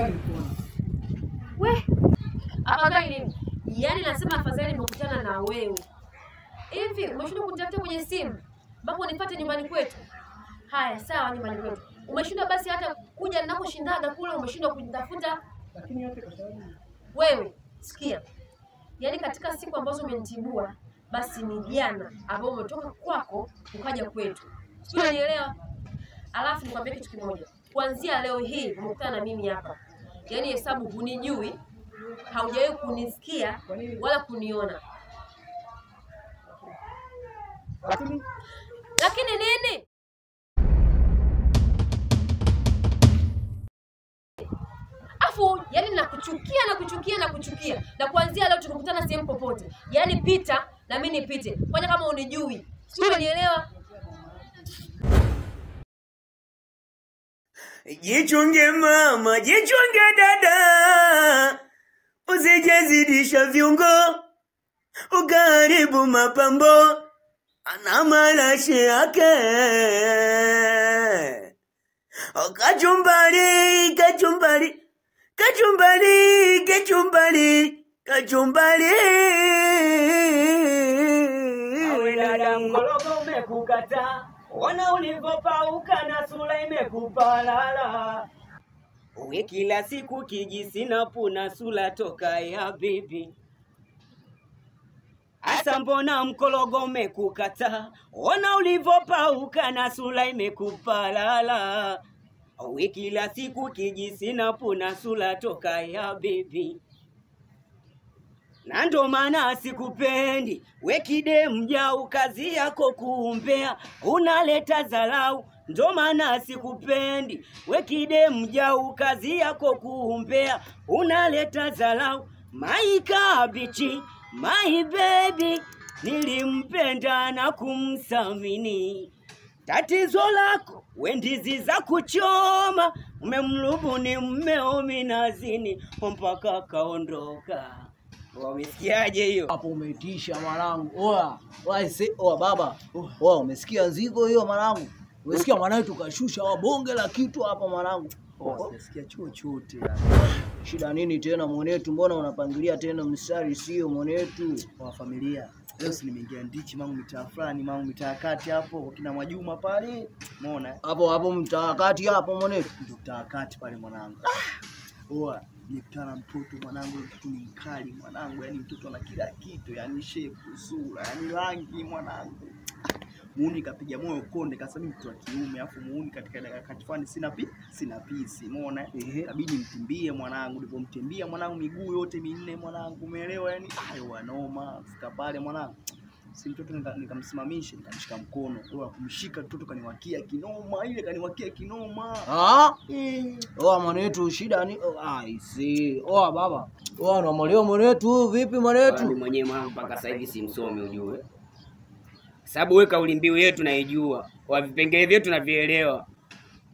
afadhali nikuona. We, afadhali nini? Yaani nasema afadhali nimekutana na wewe. Hivi umeshindwa kunitafuta kwenye simu mpaka unifuate nyumbani kwetu? Haya, sawa, nyumbani kwetu. Umeshindwa basi hata kuja ninakoshindaga kule, umeshindwa kunitafuta. Lakini yote kwa sababu Wewe, sikia. Yaani katika siku ambazo umenitibua, basi ni jana ambao umetoka kwako ukaja kwetu. Sio, unielewa? Alafu nikwambie kitu kimoja. Kuanzia leo hii umekutana na mimi hapa. Yaani hesabu hunijui, haujawahi kunisikia wala kuniona. Lakini nini? Afu, yaani nakuchukia. Na kuanzia leo tukikutana sehemu popote, yaani pita na mimi nipite. Fanya kama unijui. Sio, unielewa? Jichunge mama, jichunge dada, usijezidisha viungo, ukaribu mapambo, ana marashi yake. Kachumbari, kachumbari, kachumbari, kachumbari, kachumbari. Awe dada mkologo umekukata, ona ulivopauka na sura imekupalala. Uwe kila siku kijisina puna sura toka ya bibi. Asa mbona mkologo umekukata, ona ulivopauka na sura imekupalala. Uwe kila siku kijisina puna sura toka ya bibi. Na ndo maana sikupendi, we kidemu jau kazi yako kuumbea, unaleta dharau. Ndo maana sikupendi, we kidemu jau kazi yako kuumbea, unaleta dharau. My kabichi, my baby, nilimpenda na kumsamini. Tatizo lako, we ndizi za kuchoma, umemrubuni mmeo minazini, mpaka kaondoka. Umesikiaje hiyo? Hapo umetisha mwanangu. Oa baba. Umesikia nzigo hiyo mwanangu? Umesikia mwanangu tukashusha wabonge la kitu hapa mwanangu. Nasikia chochote. Shida nini tena mwanetu? Mbona unapangilia tena mstari sio mwanetu? Kwa familia. Leo si nimeingia ndichi mangu mitaa fulani, mangu mitaa kati hapo kwa kina Mwajuma pale. Umeona? Hapo mtaa kati hapo mwanetu. Ndio mtaa kati pale mwanangu. Nikutana mtoto mwanangu, mtoto ni mkali mwanangu, yani mtoto ana kila kitu, yani shape, sura, yani rangi mwanangu. Muuni kapiga moyo konde kasema mtu wa kiume, afu muuni katika dakika fulani sina pisi, umeona? Inabidi mtimbie mwanangu, nilipomtimbia mwanangu miguu yote minne mwanangu, umeelewa? Yani ayo wanoma, fika pale mwanangu. Si mtoto nikamsimamisha, nikamshika mkono. Kumshika mtoto kaniwakia kinoma, ile kaniwakia kinoma. Mwanetu shida ni baba. Unamwelewa mwanetu vipi mwanetu? Mimi mwenyewe mwanangu mpaka sasa hivi simsomi ujue. Sababu wewe kauli mbiu yetu naijua. Wa vipengele vyetu navielewa.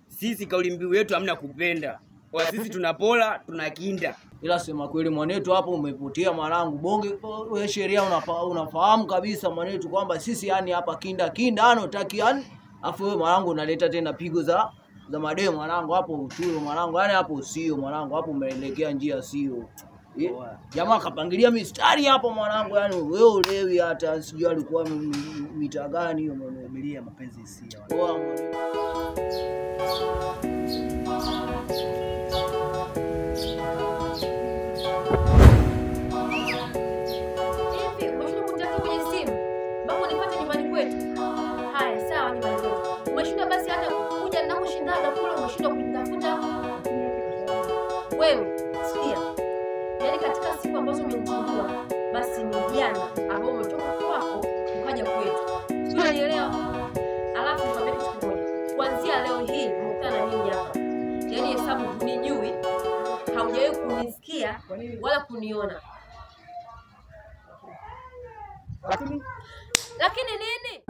Sisi kauli mbiu yetu hamna kupenda. Kwa sisi tunapola, tunakinda. Ila sema kweli mwanetu hapo umepotea mwanangu. Bonge wewe sheria unafahamu kabisa mwanetu kwamba sisi yani hapa kinda anotaki yani. Afu wewe mwanangu unaleta tena pigo za mademo mwanangu hapo uchulo mwanangu. Yani hapo sio mwanangu, hapo umeelekea njia sio. Jamaa kapangilia mistari hapo mwanangu, yani wewe ulewi hata sijui alikuwa mita gani hiyo mwanaumilia mapenzi hisia. Haya, sawa, nyumbani kwetu. Umeshindwa basi hata kuja ninakoshindaga kule, umeshindwa kunitafuta. Wewe, sikia. Yaani katika siku ambazo umenitibua, basi ni jana ambao umetoka kwako ukaja kwetu. Sio, unielewa? Alafu nikwambie kitu kimoja. Kuanzia leo hii umekutana na mimi hapa. Yaani hesabu hunijui, haujawahi kunisikia wala kuniona. Lakini nini?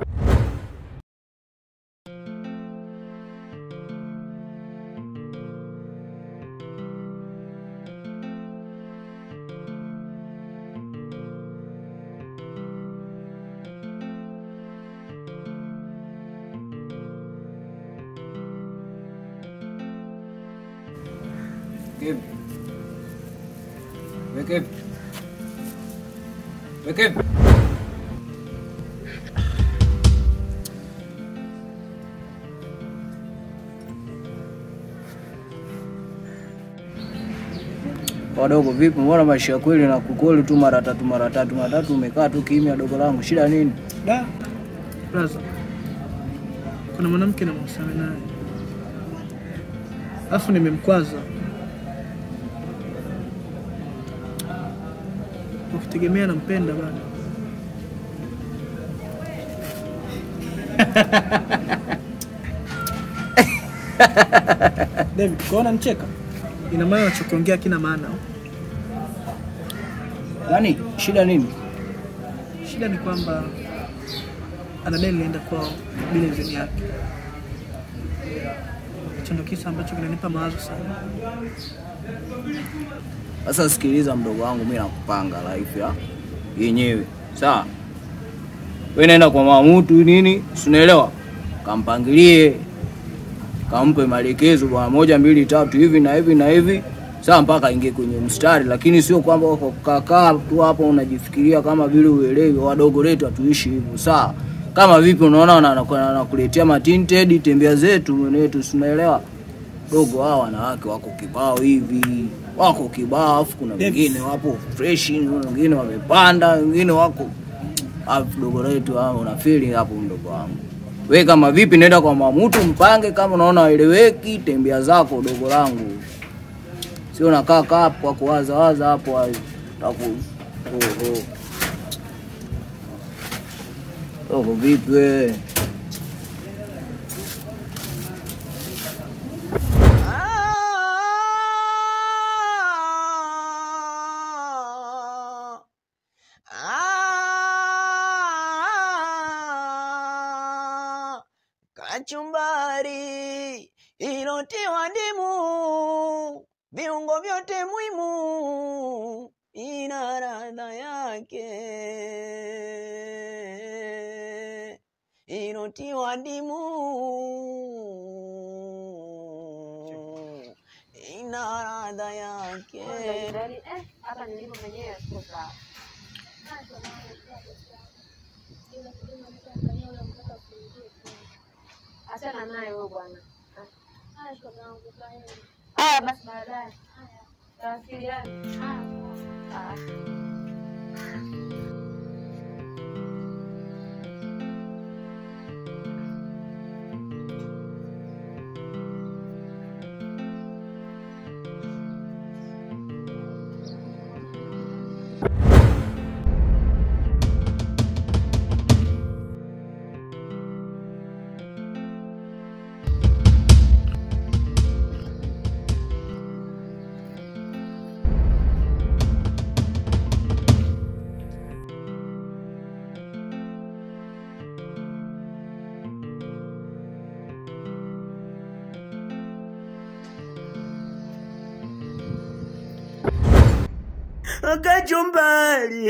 Kev. Kev. Kev. Wadogo vipi? Mbona maisha ya kweli na kukoli tu mara tatu umekaa tu kimya dogo langu. Shida nini? Da. Brother. Kuna mwanamke na msame naye. Alafu nimemkwaza. Ukitegemea nampenda bana. David, kwaona nicheka? Ina maana unachokiongea kina maana. Yaani shida nini? Shida ni kwamba anadai nenda kwao bila idhini yake. Hicho ndio kisa ambacho kinanipa mawazo sana. Sasa sikiliza mdogo wangu, mimi nakupanga life ya yenyewe. Sawa? Wewe nenda kwa Mamutu nini? Unaelewa? Kampangilie. Kampe maelekezo bwana 1 2 3 hivi na hivi na hivi. Sawa, mpaka ingie kwenye mstari, lakini sio kwamba uko kakaa tu hapo unajifikiria kama vile uelewi. Wadogo letu hatuishi hivyo. Sawa? Kama vipi unaona wanakuletea matinted tembea zetu mwenetu, unaelewa? Dogo hao wanawake wako kibao hivi. Wako kibao, afu kuna wengine wapo fresh, wengine wamepanda, wengine wako afu dogo letu hao una feeling hapo mdogo wangu. Wewe kama vipi nenda kwa Mamutu mpange, kama unaona waeleweki tembea zako dogo langu. Sio unakaa hapo kwa kuwaza hapo taku dogo vipi wewe? Kachumbari ilotiwa ndimu, viungo vyote muhimu, ina ladha yake. Ilotiwa ndimu, ina ladha yake. Hapa nilipo mwenyewe sio sawa. Achana naye wewe bwana. Basi baadaye. Tawasiliana. Kachumbari,